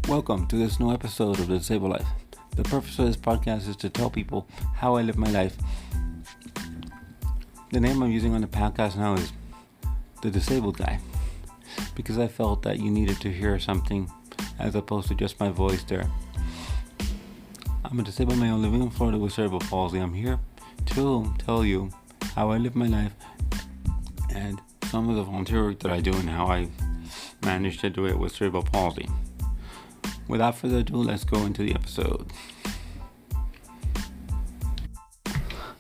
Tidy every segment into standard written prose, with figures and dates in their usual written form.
Welcome to this new episode of The Disabled Life. The purpose of this podcast is to tell people how I live my life. The name I'm using on the podcast now is The Disabled Guy, because I felt that you needed to hear something as opposed to just my voice there. I'm a disabled male living in Florida with cerebral palsy. I'm here to tell you how I live my life and some of the volunteer work that I do and how I managed to do it with cerebral palsy. Without further ado, let's go into the episode.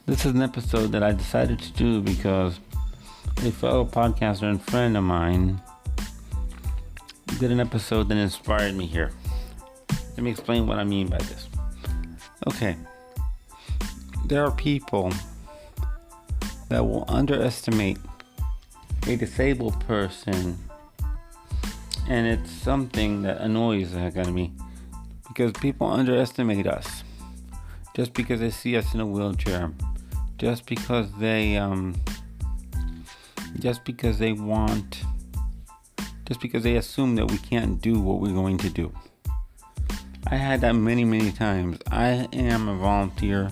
This is an episode that I decided to do because a fellow podcaster and friend of mine did an episode that inspired me here. Let me explain what I mean by this. Okay, there are people that will underestimate a disabled person, and it's something that annoys the heck out of me because people underestimate us just because they see us in a wheelchair, just because they assume that we can't do what we're going to do. I had that many times. I am a volunteer.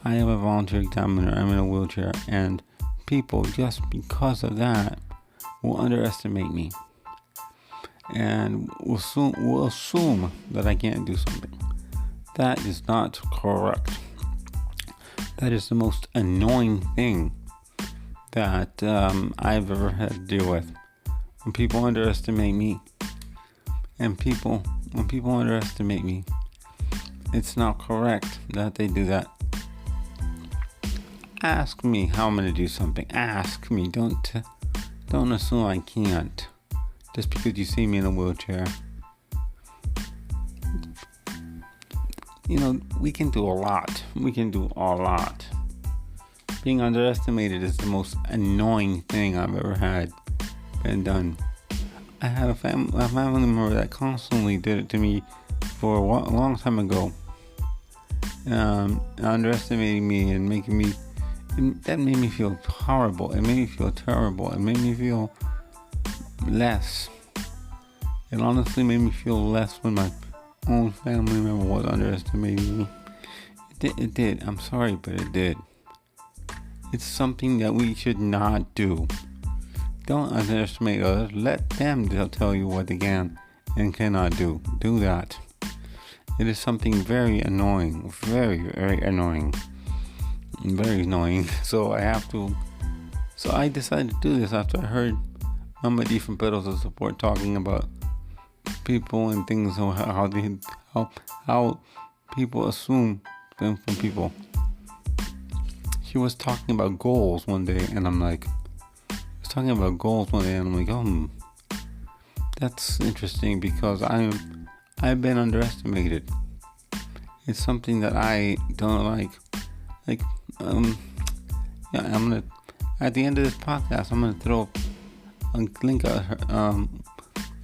I am a volunteer examiner. I'm in a wheelchair, and people, just because of that, will underestimate me and will assume that I can't do something. That is not correct. That is the most annoying thing that I've ever had to deal with. When people underestimate me, when people underestimate me, it's not correct that they do that. Ask me how I'm going to do something. Ask me. Don't assume I can't just because you see me in a wheelchair. You know, we can do a lot. Being underestimated is the most annoying thing I've ever had been done. I had a family member that constantly did it to me for a long time ago, underestimating me and making me. That made me feel horrible. It made me feel terrible. It made me feel less. It honestly made me feel less when my own family member was underestimating me. It did. I'm sorry, but it did. It's something that we should not do. Don't underestimate others. Let them tell you what they can and cannot do. Do that. It is something very annoying. Very annoying. Very annoying. So I decided to do this after I heard Mama D from Pedals of Support talking about people and things, how people assume things from people. She was talking about goals one day, and I'm like, that's interesting because I've been underestimated. It's something that I don't like. I'm gonna, at the end of this podcast, I'm gonna throw a link at her.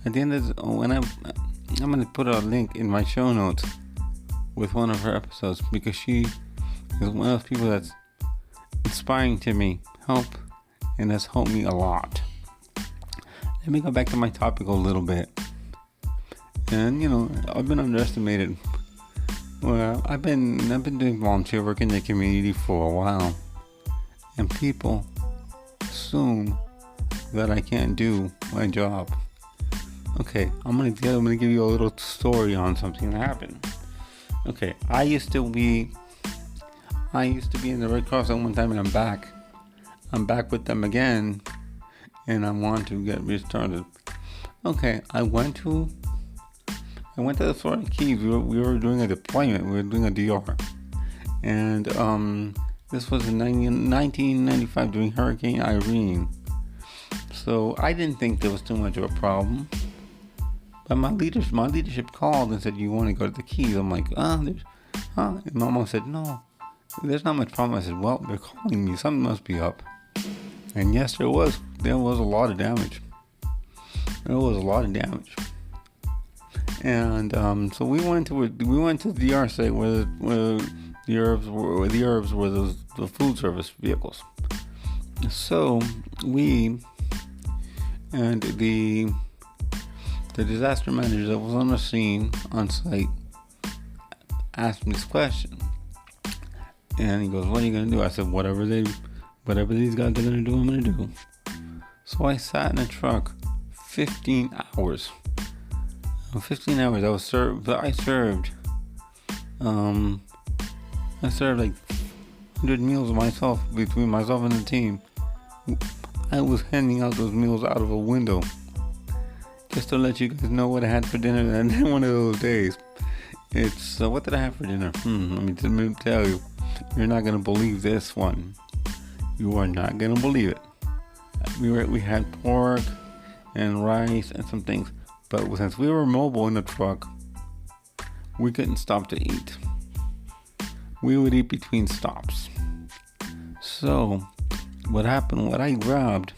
At the end of this, I'm gonna put a link in my show notes with one of her episodes because she is one of those people that's inspiring to me, and has helped me a lot. Let me go back to my topic a little bit. And I've been underestimated. Well, I've been doing volunteer work in the community for a while, and people assume that I can't do my job. Okay, I'm gonna give you a little story on something that happened. Okay, I used to be in the Red Cross at one time, and I'm back with them again, and I want to get restarted. Okay, I went to the Florida Keys. We were doing a deployment. We were doing a DR. And this was in 1995 during Hurricane Irene. So I didn't think there was too much of a problem. But my leadership called and said, "You want to go to the Keys?" I'm like, And my mom said, "No, there's not much problem." I said, "Well, they're calling me. Something must be up." And yes, there was. There was a lot of damage. And so we went to the DR site where the herbs were the food service vehicles. So we and the the disaster manager that was on the scene on site asked me this question, and he goes, "What are you gonna do?" I said, "Whatever these guys are gonna do, I'm gonna do." So I sat in a truck 15 hours. 15 hours. I served like 100 meals myself, between myself and the team. I was handing out those meals out of a window, just to let you guys know what I had for dinner that one of those days. It's what did I have for dinner? Let me tell you. You're not gonna believe this one. You are not gonna believe it. We had pork and rice and some things, but since we were mobile in the truck, we couldn't stop to eat. We would eat between stops. So what happened? What I grabbed?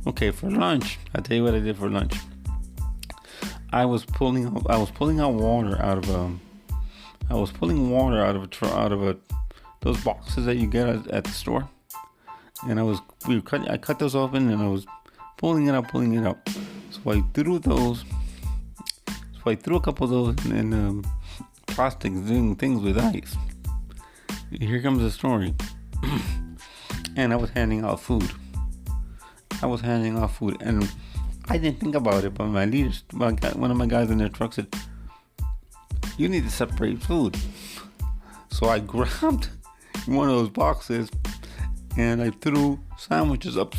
Okay, for lunch, I'll tell you what I did for lunch. I was pulling out water out of those boxes that you get at the store, and I cut those open, and I was pulling it out. So I threw a couple of those in plastic things with ice. Here comes the story. And I was handing out food, and I didn't think about it, but one of my guys in their truck said, "You need to separate food." So I grabbed one of those boxes and I threw sandwiches up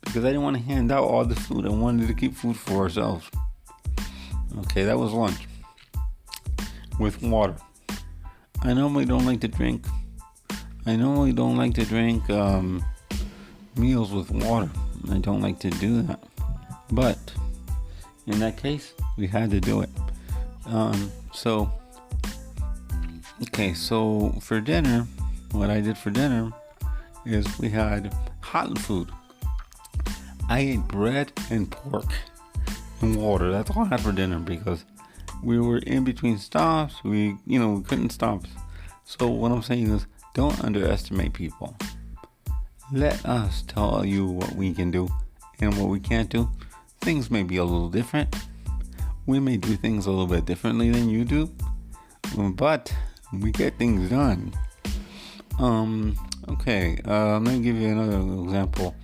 because I didn't want to hand out all the food. I wanted to keep food for ourselves. Okay, that was lunch with water. I normally don't like to drink meals with water. I don't like to do that, but in that case, we had to do it. So for dinner, what I did for dinner is we had hot food. I ate bread and pork and water. That's all I had for dinner because we were in between stops. We couldn't stop. So what I'm saying is, don't underestimate people. Let us tell you what we can do and what we can't do. Things may be a little different. We may do things a little bit differently than you do, but we get things done. Okay, let me give you another example.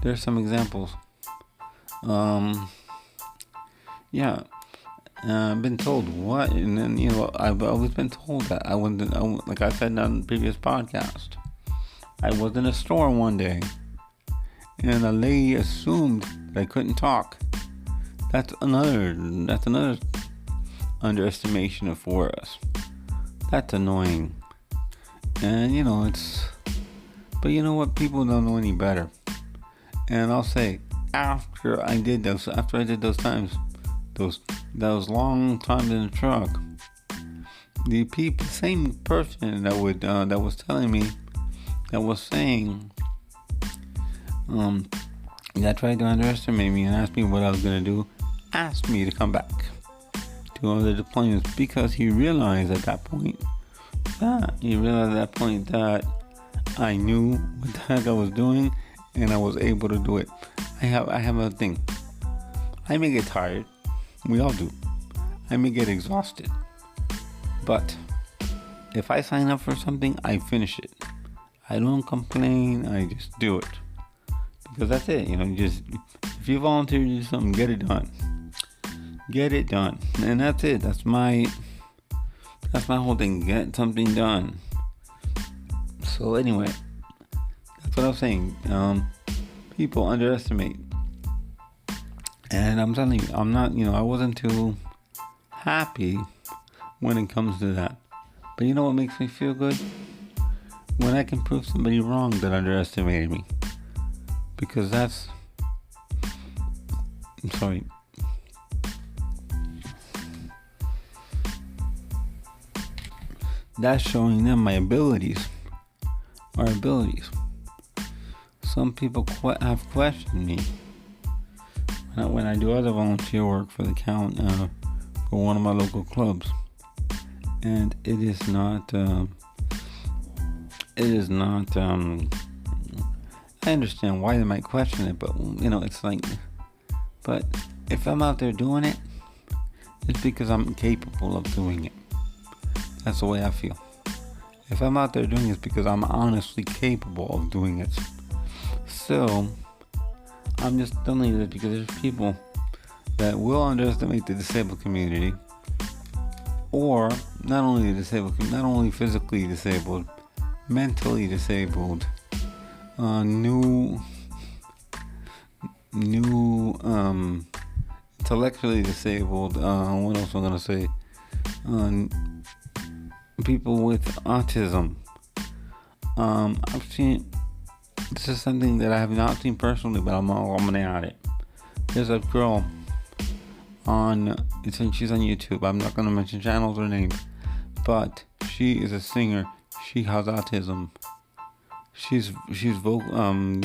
There's some examples. I've been told what, and then I've always been told that I wasn't, like I said on the previous podcast, I was in a store one day, and a lady assumed that I couldn't talk. That's another underestimation for us. That's annoying, and but you know what? People don't know any better. And I'll say, after I did those times, those long times in the truck, the same person that was telling me, that was saying, that tried to underestimate me and asked me what I was gonna do, asked me to come back to other deployments because he realized at that point that I knew what the heck I was doing and I was able to do it. I have a thing. I may get tired. We all do. I may get exhausted. But if I sign up for something, I finish it. I don't complain. I just do it. Because that's it. If you volunteer to do something, get it done. Get it done. And that's it. That's my whole thing. Get something done. So anyway, that's what I was saying. People underestimate. And I'm telling you, I'm not, I wasn't too happy when it comes to that. But you know what makes me feel good? When I can prove somebody wrong that underestimated me. Because that's showing them my abilities. Our abilities. Some people have questioned me when I do other volunteer work for the count for one of my local clubs, and it is not. I understand why they might question it, but it's like, but if I'm out there doing it, it's because I'm capable of doing it. That's the way I feel. If I'm out there doing it, it's because I'm honestly capable of doing it. So, I'm just telling you this because there's people that will underestimate the disabled community, or not only not only physically disabled, mentally disabled, new, intellectually disabled. What else am I gonna say? People with autism. I've seen. This is something that I have not seen personally, but I'm gonna add it. There's a girl she's on YouTube. I'm not gonna mention channels or names, but she is a singer. She has autism. She's vocal.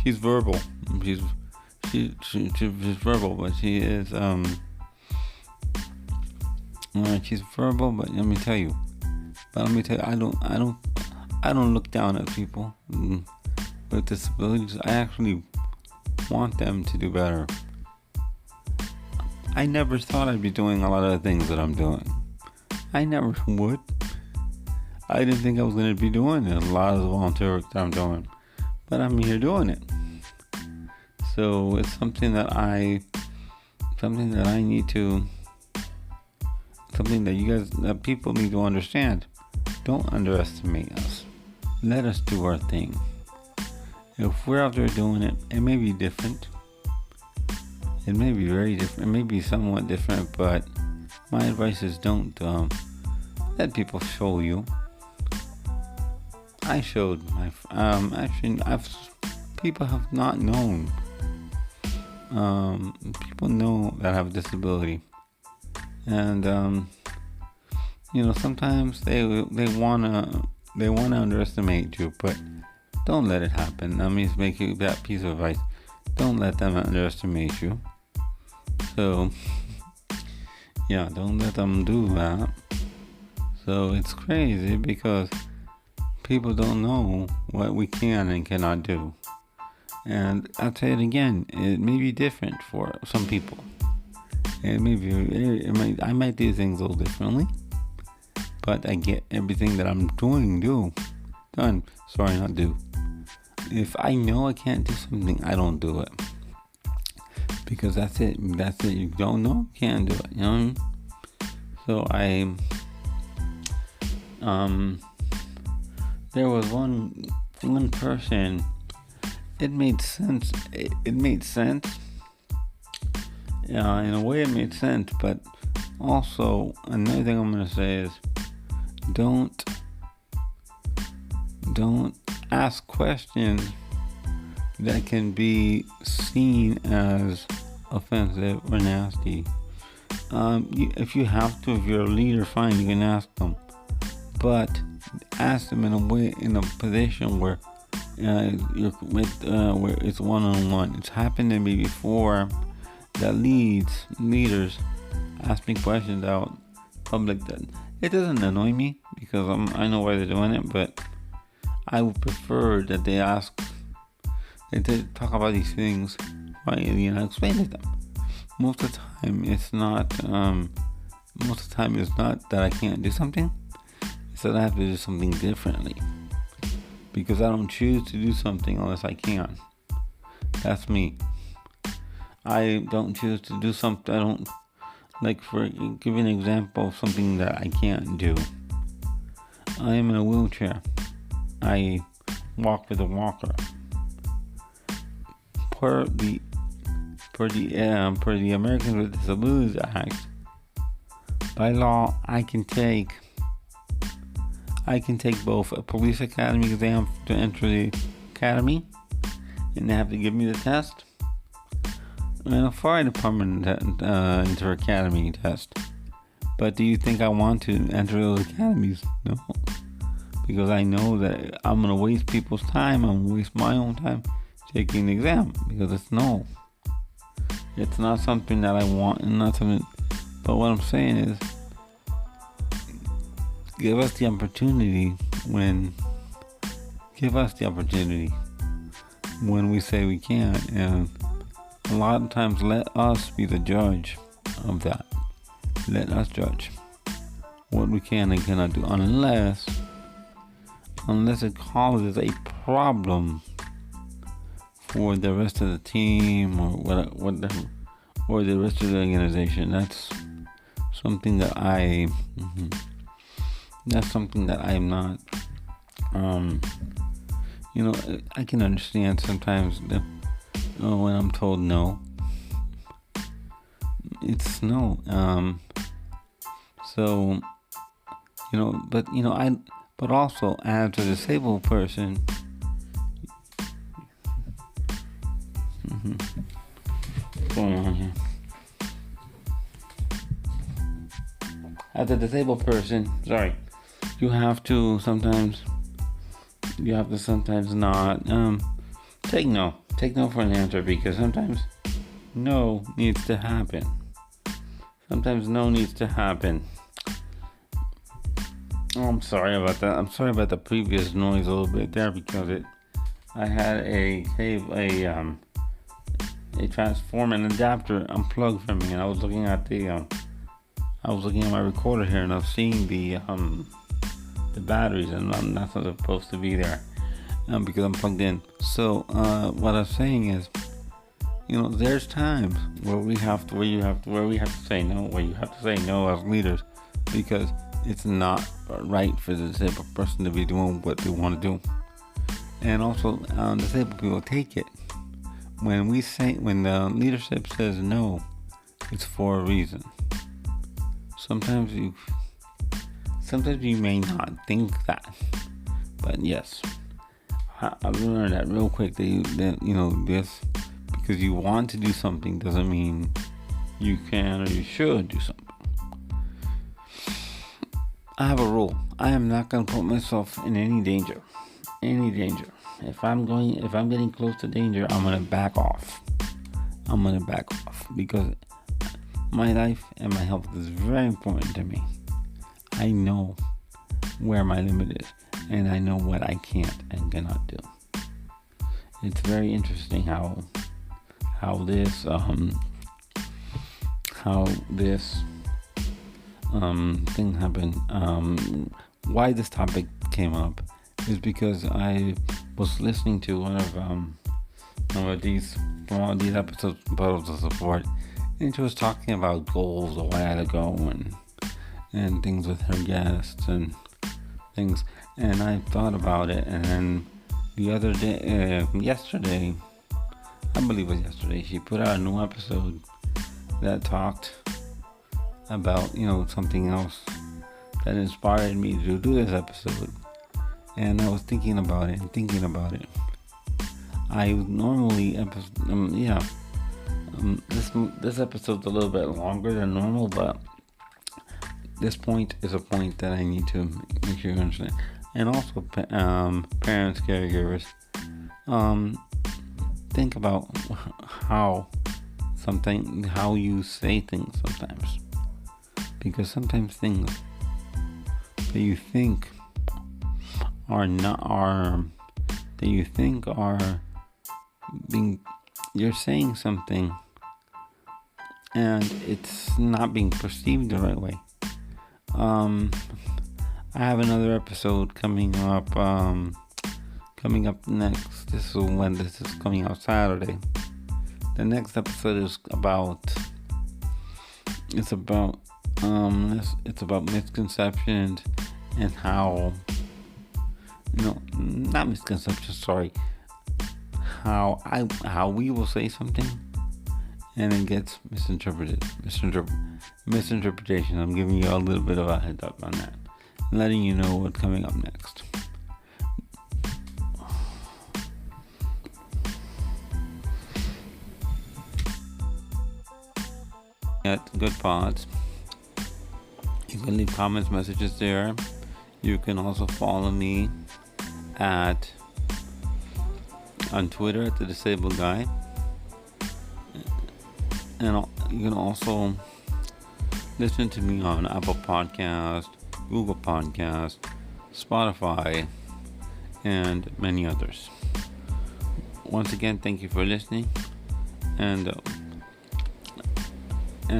She's verbal. She's verbal, but she is she's verbal. But let me tell you, I don't look down at people with disabilities. I actually want them to do better. I never thought I'd be doing a lot of the things that I'm doing. I never would. I didn't think I was going to be doing a lot of the volunteer work that I'm doing, but I'm here doing it. So it's something that people need to understand. Don't underestimate us. Let us do our thing. If we're out there doing it, it may be different. It may be very different. It may be somewhat different, but my advice is don't let people show you. I showed people have not known. People know that I have a disability, and sometimes they wanna underestimate you, but don't let it happen. Let me make you that piece of advice. Don't let them underestimate you. So, yeah, don't let them do that. So it's crazy because people don't know what we can and cannot do. And I'll say it again, it may be different for some people. I might do things a little differently, but I get everything that I'm done. Sorry, not do. If I know I can't do something, I don't do it. Because that's it. You don't know, can't do it. You know what I mean? So there was one person. It made sense. It made sense. Yeah, in a way, it made sense. But also, another thing I'm gonna say is, don't ask questions that can be seen as offensive or nasty. If you have to, if you're a leader, fine, you can ask them, but ask them in a position where you're where it's one-on-one. It's happened to me before that leaders ask me questions out public. That it doesn't annoy me because I know why they're doing it, but I would prefer that they talk about these things, right? Explain to them. Most of the time, it's not that I can't do something. It's that I have to do something differently. Because I don't choose to do something unless I can. That's me. I don't choose to do something. I don't, give an example of something that I can't do. I am in a wheelchair. I walk with a walker. Per the Americans with Disabilities Act, by law, I can take both a police academy exam to enter the academy, and they have to give me the test, and a fire department enter academy test. But do you think I want to enter those academies? No, because I know that I'm gonna waste people's time. I'm gonna waste my own time taking the exam because it's not something that I want, and not something. But what I'm saying is, give us the opportunity when we say we can, and a lot of times let us be the judge of that. Let us judge what we can and cannot do, unless it causes a problem for the rest of the team or or the rest of the organization. That's something that I'm not. I can understand sometimes when I'm told no. It's no. So, but also as a disabled person, what's going on here? As a disabled person, you have to sometimes not take no. Take no for an answer, because sometimes no needs to happen. Sometimes no needs to happen. Oh, I'm sorry about that. I'm sorry about the previous noise a little bit there, because I had a transformer and adapter unplugged from me, and I was looking at my recorder here, and I was seeing the batteries, and I'm not supposed to be there because I'm plugged in. So what I'm saying is, there's times where we have to say no, where you have to say no as leaders, because it's not right for the disabled person to be doing what they want to do. And also, disabled people take it. When the leadership says no, it's for a reason. Sometimes you may not think that, but yes, I've learned that real quick. This, because you want to do something doesn't mean you can or you should do something. I have a rule. I am not going to put myself in any danger. If I'm getting close to danger, I'm going to back off. Because my life and my health is very important to me. I know where my limit is, and I know what I can't and cannot do. It's very interesting how this thing happened. Why this topic came up is because I was listening to one of these episodes, Bottles of Support, and she was talking about goals a while ago and things with her guests and things, and I thought about it, and then the other day, yesterday, I believe it was yesterday, she put out a new episode that talked about, something else that inspired me to do this episode. And I was thinking about it. I normally, this episode's a little bit longer than normal, but this point is a point that I need to make sure you understand. And also, parents, caregivers, think about how you say things sometimes, because sometimes things that you think you're saying something and it's not being perceived the right way. I have another episode coming up next. This is when this is coming out, Saturday. The next episode is about misconceptions and how, not misconceptions, sorry, how we will say something and it gets misinterpretation. I'm giving you a little bit of a heads up on that, letting you know what's coming up next. At Good Pods, you can leave comments, messages there. You can also follow me on Twitter at The Disabled Guy, and you can also listen to me on Apple Podcast, Google Podcast, Spotify, and many others. Once again, thank you for listening. and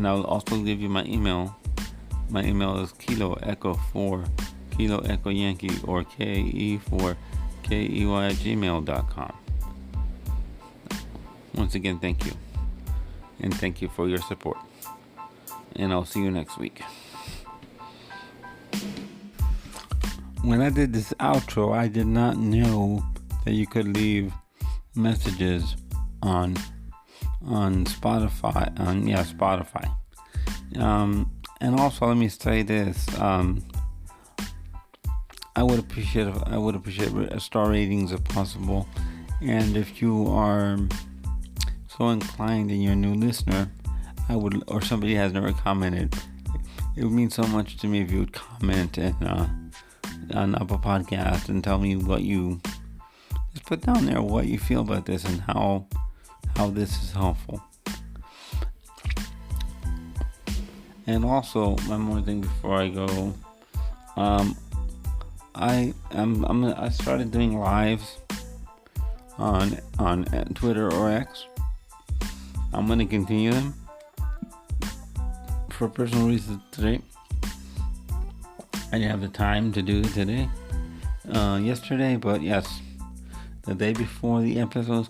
I'll also give you my email. My email is Kilo Echo 4 Kilo Echo Yankee or KE4 KEY at gmail.com. Once again, thank you. And thank you for your support. And I'll see you next week. When I did this outro, I did not know that you could leave messages on Spotify. Spotify. And also, let me say this. I would appreciate star ratings if possible. And if you are so inclined and you're a new listener, or somebody has never commented, it would mean so much to me if you would comment on Apple Podcast and tell me what you just put down there, what you feel about this and how this is helpful. And also, one more thing before I go, I started doing lives on Twitter or X. I'm gonna continue them for personal reasons today. I didn't have the time to do it today, yesterday, but yes, the day before the episode